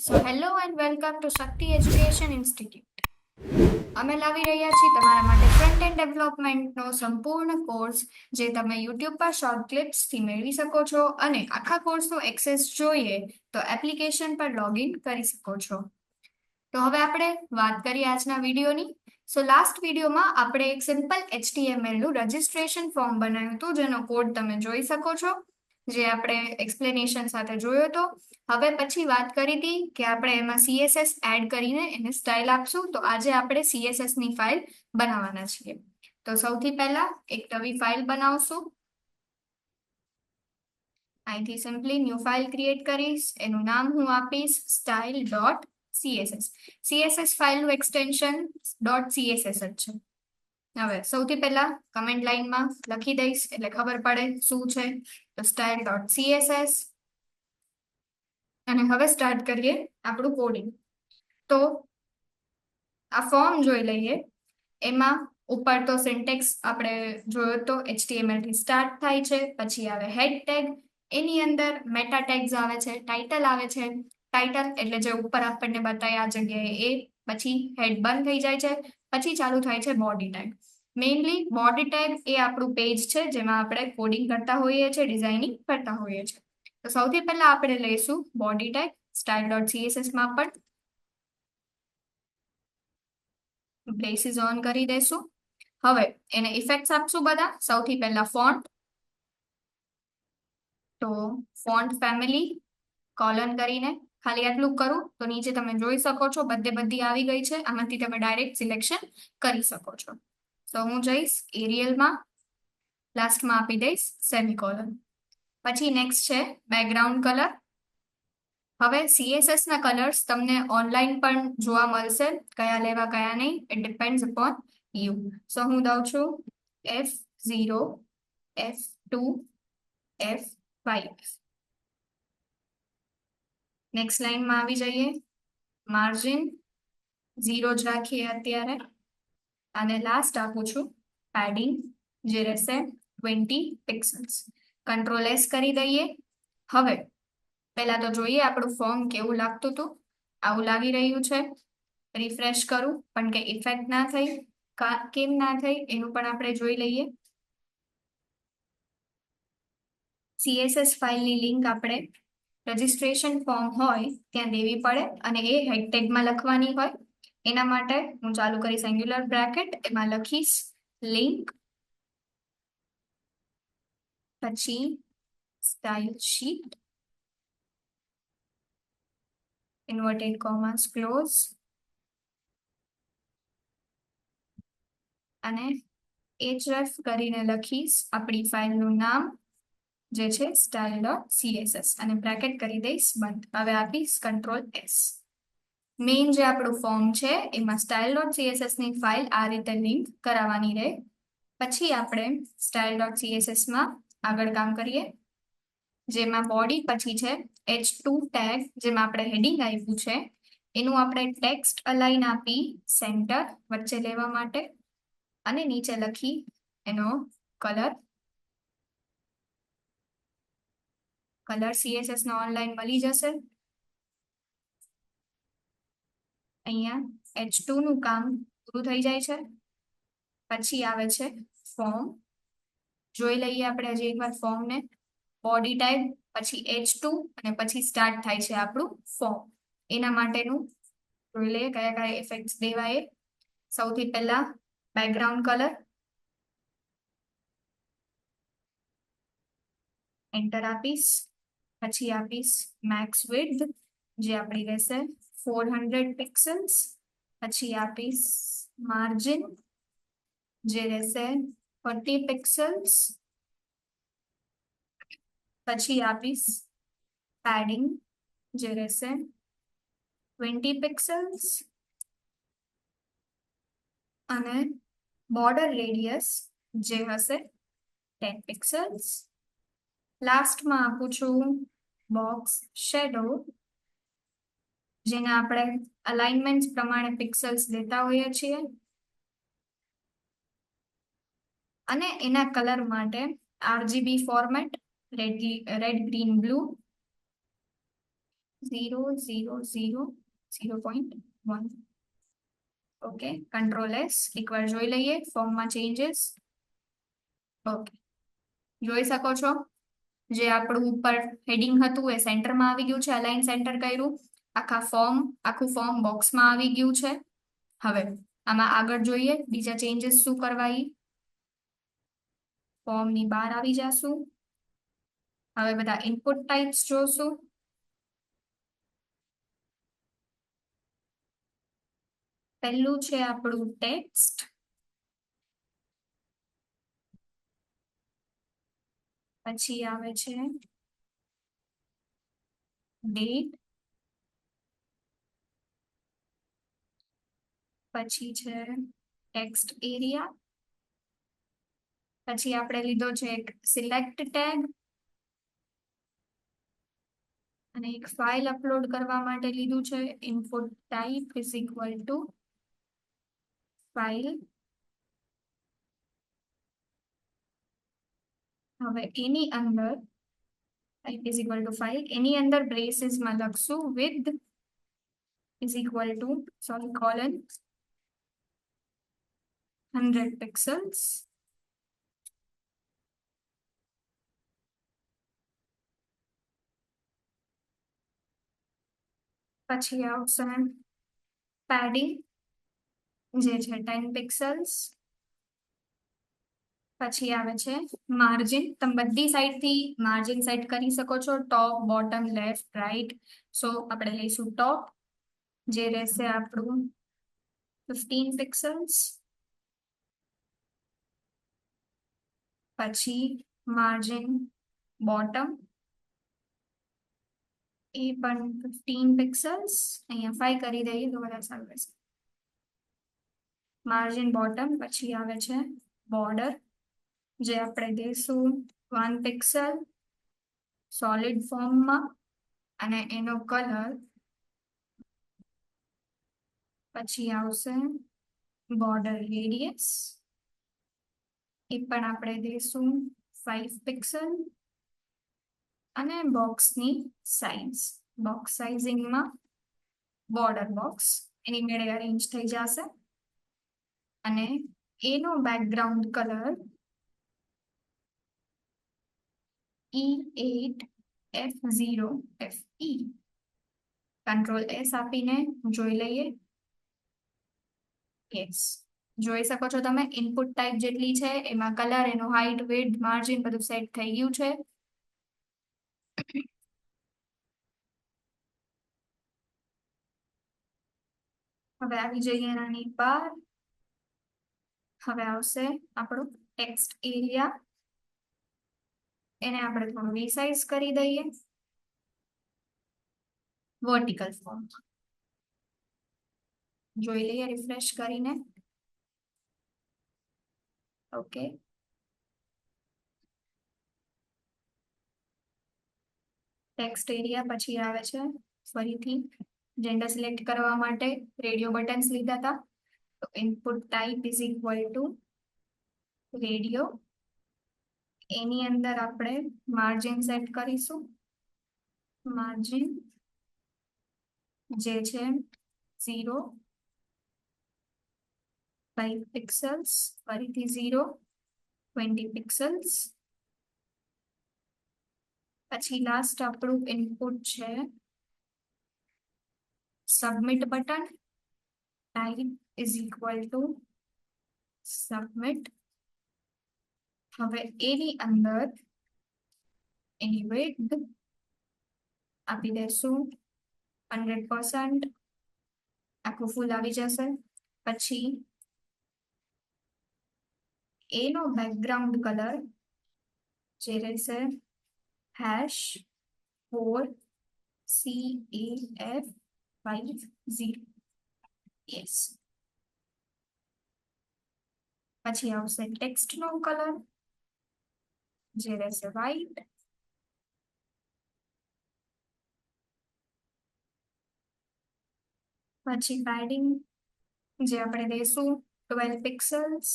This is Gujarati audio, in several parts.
So hello and welcome to Shakti Education Institute. અમે લાવી રહ્યા છીએ તમારા માટે ફ્રન્ટ એન્ડ ડેવલપમેન્ટનો સંપૂર્ણ કોર્સ જે તમે YouTube પર શોર્ટ ક્લિપ્સથી મેળવી શકો છો અને આખા કોર્સનો એક્સેસ જોઈએ તો એપ્લિકેશન પર લોગિન કરી શકો છો. તો હવે આપણે વાત કરીએ આજના વિડીયોની. સો લાસ્ટ વિડીયોમાં આપણે એક સિમ્પલ HTML નું રજિસ્ટ્રેશન ફોર્મ બનાવ્યું હતું જેનો કોડ તમે જોઈ શકો છો, જે આપણે એક્સપ્લેનેશન સાથે જોયો હતો. હવે પછી વાત કરી હતી કે આપણે એમાં CSS એડ કરીને એને સ્ટાઇલ આપશું. તો આજે આપણે CSS ની ફાઇલ બનાવવાના છીએ. તો સૌથી પહેલા એક નવી ફાઇલ બનાવશું. અહીંથી સિમ્પલી ન્યૂ ફાઇલ ક્રિએટ કરીશ. એનું નામ હું આપીશ style.css. CSS ફાઇલનું એક્સટેન્શન .css જ છે. હવે સૌથી પહેલા કમેન્ટ લાઈનમાં લખી દઈશ એટલે ખબર પડે શું છે. તો style.css અને હવે સ્ટાર્ટ કરીએ આપણું કોડિંગ. તો આ ફોર્મ જોઈ લઈએ. એમાં ઉપર તો સિન્ટેક્સ આપણે જોયો તો HTML થી સ્ટાર્ટ થાય છે, પછી આવે હેડ ટેગ, એની અંદર મેટા ટેગ્સ આવે છે, ટાઇટલ આવે છે. ટાઇટલ એટલે જે ઉપર આપણને બતાવે આ જગ્યાએ એ, પછી હેડ બંધ થઈ જાય છે, પછી ચાલુ થાય છે body tag. Mainly body tag એ આપણું પેજ છે જેમાં આપણે કોડિંગ કરતા હોઈએ છીએ, ડિઝાઇનિંગ કરતા હોઈએ છીએ. તો સૌથી પહેલા આપણે લઈશું બોડી ટેગ style.css માં પણ બ્રેસીસ ઓન કરી દેશું. હવે એને ઇફેક્ટ્સ આપશું બધા. સૌથી પહેલા ફોન્ટ, તો ફોન્ટ ફેમિલી કોલન કરીને ખાલી આટલું કરું તો નીચે તમે જોઈ શકો છો બધી આવી ગઈ છે. આમાંથી તમે ડાયરેક્ટ સિલેક્શન કરી શકો છો. તો હું જઈશ એરિયલમાં, લાસ્ટમાં આપી દઈશ સેમિકોલન. પછી નેક્સ્ટ છે બેકગ્રાઉન્ડ કલર. હવે CSS ના કલર્સ તમને ઓનલાઈન પણ જોવા મળશે, કયા લેવા કયા નહીં, ઇટ ડિપેન્ડ્સ અપોન યુ. સો હું દઉં છું F0, F2, F5. નેક્સ્ટ લાઈનમાં આવી જઈએ. માર્જિન 0 જ રાખીએ અત્યારે. અને લાસ્ટ આપું છું પેડિંગ, જે રહેશે 20 પિક્સલ્સ. કંટ્રોલ S કરી દઈએ. હવે પહેલા તો જોઈએ આપણું ફોર્મ કેવું લાગતું હતું. આવું લાગી રહ્યું છે. રિફ્રેશ કરું પણ કે ઇફેક્ટ ના થઈ, કેમ ના થઈ એનું પણ આપણે જોઈ લઈએ. CSS ફાઇલની લિંક આપણે રજિસ્ટ્રેશન ફોર્મ હોય ત્યાં દેવી પડે અને એ હેડ ટેગમાં લખવાની હોય. એના માટે હું ચાલુ કરીશ એંગ્યુલર બ્રેકેટ, એમાં લખીશ લિંક, પછી સ્ટાઇલ શીટ, ઇન્વર્ટેડ કોમાસ ક્લોઝ, અને href કરીને લખીશ આપણી ફાઇલનું નામ જે છે style.css અને બ્રેકેટ કરી દઈશ બંધ. હવે આપીશ કંટ્રોલ S. મેઇન જે આપણું ફોર્મ છે એમાં style.css ની ફાઇલ આ રીતે લિંક કરાવવાની રહે. પછી આપણે style.css માં આગળ કામ કરીએ, જેમાં બોડી પછી છે h2 ટેગ, જેમાં આપણે હેડિંગ આપ્યું છે એનું આપણે ટેક્સ્ટ અલાઇન આપી સેન્ટર વચ્ચે લેવા માટે, અને નીચે લખી એનો કલર CSS નો ઓનલાઈન મળી જશે. અહીંયા h2 નું કામ પૂરું થઈ જાય છે. પછી આવે છે ફોર્મ. જોઈ લઈએ આપણે હજી એકવાર ફોર્મને. બોડી ટાઈપ, પછી h2 અને પછી સ્ટાર્ટ થાય છે આપણું ફોર્મ. એના માટેનું જોઈ લઈએ કયા કયા ઇફેક્ટ્સ દેવાય. સૌથી પહેલા બેકગ્રાઉન્ડ કલર, એન્ટર આપીશ. પછી આપીશ મેક્સ વિડ્થ, જે આપણી રહેશે 400 પિક્સલ્સ. પછી આપીશ માર્જિન, જે રહેશે 40 પિક્સલ્સ. પછી આપીશ પેડિંગ, જે રહેશે 20 પિક્સલ્સ. અને બોર્ડર રેડિયસ જે હશે 10 પિક્સલ્સ. લાસ્ટમાં આપું છું બોક્સ શેડો, જેને આપણે અલાઇનમેન્ટ પ્રમાણે પિક્સલ્સ દેતા હોઈએ છીએ. અને એના કલર માટે RGB format red green blue 0.1. Okay, Ctrl+S એકવાર જોઈ લઈએ ફોર્મમાં ચેન્જીસ. ઓકે, જોઈ શકો છો જે આપણું ઉપર હેડિંગ હતું એ સેન્ટરમાં આવી ગયું છે, અલાઇન સેન્ટર કર્યું. આખું ફોર્મ બોક્સમાં આવી ગયું છે. હવે આમાં આગળ જોઈએ બીજા ચેન્જીસ શું કરવા. ફોર્મની બહાર આવી જાશું. હવે બધા ઇનપુટ ટાઈપ્સ જોશું. પહેલું છે આપણું ટેક્સ્ટ, પછી આવે છે ડેટ, પછી છે ટેક્સ્ટ એરિયા, પછી આપણે લીધો છે એક સિલેક્ટ ટેગ, અને એક ફાઇલ અપલોડ કરવા માટે લીધું છે input type is equal to file. હવે એની અંદર type is equal to file, એની અંદર બ્રેસીસમાં લખશું width is equal to colon 100 pixels. પછી આવશે પેડિંગ જે છે 10 પિક્સલ્સ. પછી આવે છે માર્જિન, તમે બધી સાઈડથી માર્જિન સેટ કરી શકો છો, ટોપ, બોટમ, લેફ્ટ, રાઈટ. સો આપણે લઈશું ટોપ, જે રહેશે આપણું 15 પિક્સલ્સ. પછી માર્જિન બોટમ, એ પણ 15 પિક્સલ્સ. અહીંયા 5 કરી દઈએ તો વધારે સારું રહેશે. માર્જિન બોટમ, પછી આવે છે બોર્ડર, જે આપણે દઈશું 1 પિક્સલ સોલિડ ફોર્મમાં, અને એનો કલર. પછી આવશે બોર્ડર રેડિયસ, એ પણ આપણે દઈશું 5 પિક્સલ. અને બોક્સની સાઇઝ, બોક્સ સાઇઝિંગમાં બોર્ડર બોક્સ એની મેળે અરેન્જ થઈ જશે. અને એનો બેકગ્રાઉન્ડ કલર E8F0FE. Ctrl+S આપીને જોઈ લઈએ. યસ, જોઈ શકો છો તમે ઇનપુટ ટાઈપ જેટલી છે એમાં કલર, એનો હાઇટ, વિડ્થ, માર્જિન બધું સેટ થઈ ગયું છે. હવે આવી જઈએ આની બહાર. હવે આવશે આપણું ટેક્સ્ટ એરિયા, એને આપણે થોડું રિસાઇઝ કરી દઈએ વર્ટિકલ ફોર્મ. જોઈ લઈએ રિફ્રેશ કરીને. ઓકે, ટેક્સ્ટ એરિયા પછી આવે છે ફરીથી જેન્ડર સિલેક્ટ કરવા માટે રેડિયો બટન્સ લીધા હતા, તો input type is equal to radio. એની અંદર આપણે માર્જિન સેટ કરીશું, માર્જિન જે છે 0.5 પિક્સલ્સ, ફરીથી 0.20 પિક્સલ્સ. પછી લાસ્ટ આપણું ઇનપુટ છે submit button, type is equal to submit. હવે એની અંદર એની વિડ્થ આપી દેશું 100%, આખું ફૂલ આવી જશે. પછી એનો બેકગ્રાઉન્ડ કલર જે રહેશે #4CAF50. યસ. પછી આવશે ટેક્સ્ટનો કલર જે રહેશે વ્હાઈટ. પછી પેડિંગ જે આપણે દઈશું 12 પિક્સલ્સ.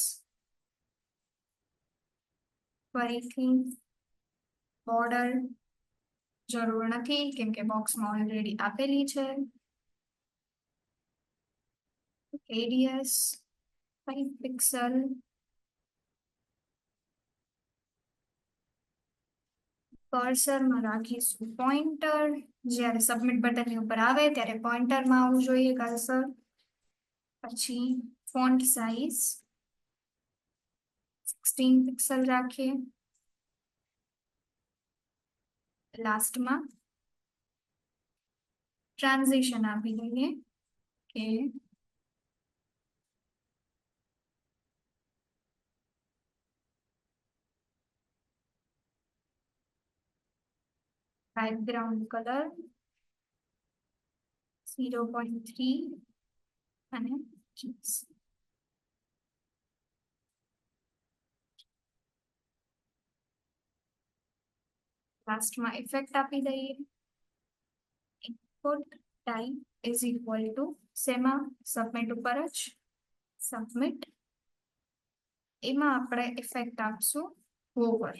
ફરીથી બોર્ડર જરૂર નથી કેમ કે બોક્સમાં ઓલરેડી આપેલી છે. Radius 5 pixel. કર્સરમાં રાખીશું પોઇન્ટર. જ્યારે સબમિટ બટનની ઉપર આવે ત્યારે પોઇન્ટરમાં આવવું જોઈએ કર્સર. પછી ફોન્ટ સાઇઝ 16 પિક્સલ રાખીએ. લાસ્ટમાં ટ્રાન્ઝિશન આપી દઈએ કે બેકગ્રાઉન્ડ કલર 0.3 અને keys. લાસ્ટમાં ઇફેક્ટ આપી દઈએ. Input type is equal two શેમાં સબમિટ ઉપર જ સબમિટ. એમાં આપણે ઇફેક્ટ આપશું હોવર.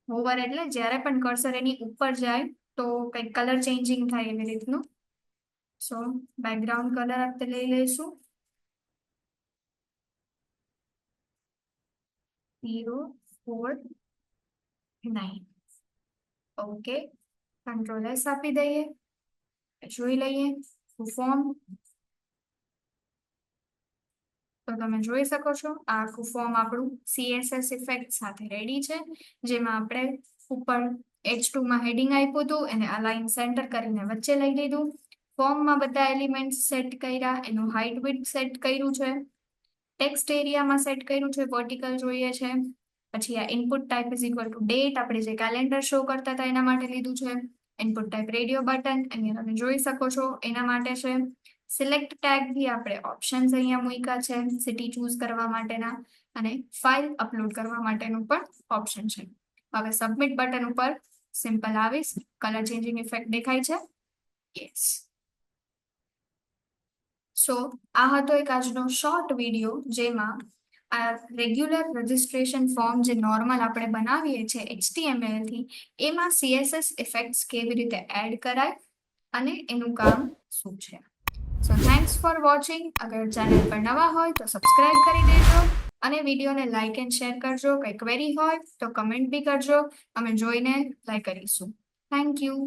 હોવર એટલે જ્યારે પણ કર્સર એની ઉપર જાય તો કંઈક કલર ચેન્જિંગ થાય એવી રીતનું. સો બેકગ્રાઉન્ડ કલર આપણે લઈ લઈશું 049. ઓકે, કંટ્રોલ S આપી દઈએ. જોઈ લઈએ ફોર્મ. તો તમે જોઈ શકો છો આ આખું ફોર્મ આપણું CSS ઇફેક્ટ સાથે રેડી છે, જેમાં આપણે ઉપર H2 માં હેડિંગ આપ્યું હતું, એને અલાઇન સેન્ટર કરીને વચ્ચે લઈ લીધું. ફોર્મમાં બધા એલિમેન્ટ સેટ કર્યા, એનું હાઇટ વિડ્થ સેટ કર્યું છે, ટેક્સ્ટ એરિયામાં સેટ કર્યું છે, વર્ટિકલ જોઈએ છે. પછી આ input type is equal to date, આપણે જે કેલેન્ડર શો કરતા હતા એના માટે લીધું છે. ઇનપુટ ટાઈપ રેડિયો બટન, અહીંયા તમે જોઈ શકો છો એના માટે છે. સિલેક્ટ ટેગ થી આપણે ઓપ્શન્સ અહીંયા મૂક્યા છે સિટી ચૂઝ કરવા માટેના, અને ફાઇલ અપલોડ કરવા માટેનું પણ ઓપ્શન છે. હવે સબમિટ બટન ઉપર સિમ્પલ આવીશ, કલર ચેન્જિંગ ઇફેક્ટ દેખાય છે. યસ. સો આ હતો એક આજનો શોર્ટ વિડીયો, જેમાં આ રેગ્યુલર રજિસ્ટ્રેશન ફોર્મ જે નોર્મલ આપણે બનાવીએ છીએ HTML થી, એમાં CSS ઇફેક્ટ્સ કેવી રીતે એડ કરાય અને એનું કામ શું છે. સો થેન્ક્સ ફોર વોચિંગ. અગર ચેનલ પર નવા હોય તો સબસ્ક્રાઇબ કરી દેજો અને વિડીયોને લાઇક એન્ડ શેર કરજો. કંઈ ક્વેરી હોય તો કમેન્ટ બી કરજો, અમે જોઈને ટ્રાય કરીશું. Thank you.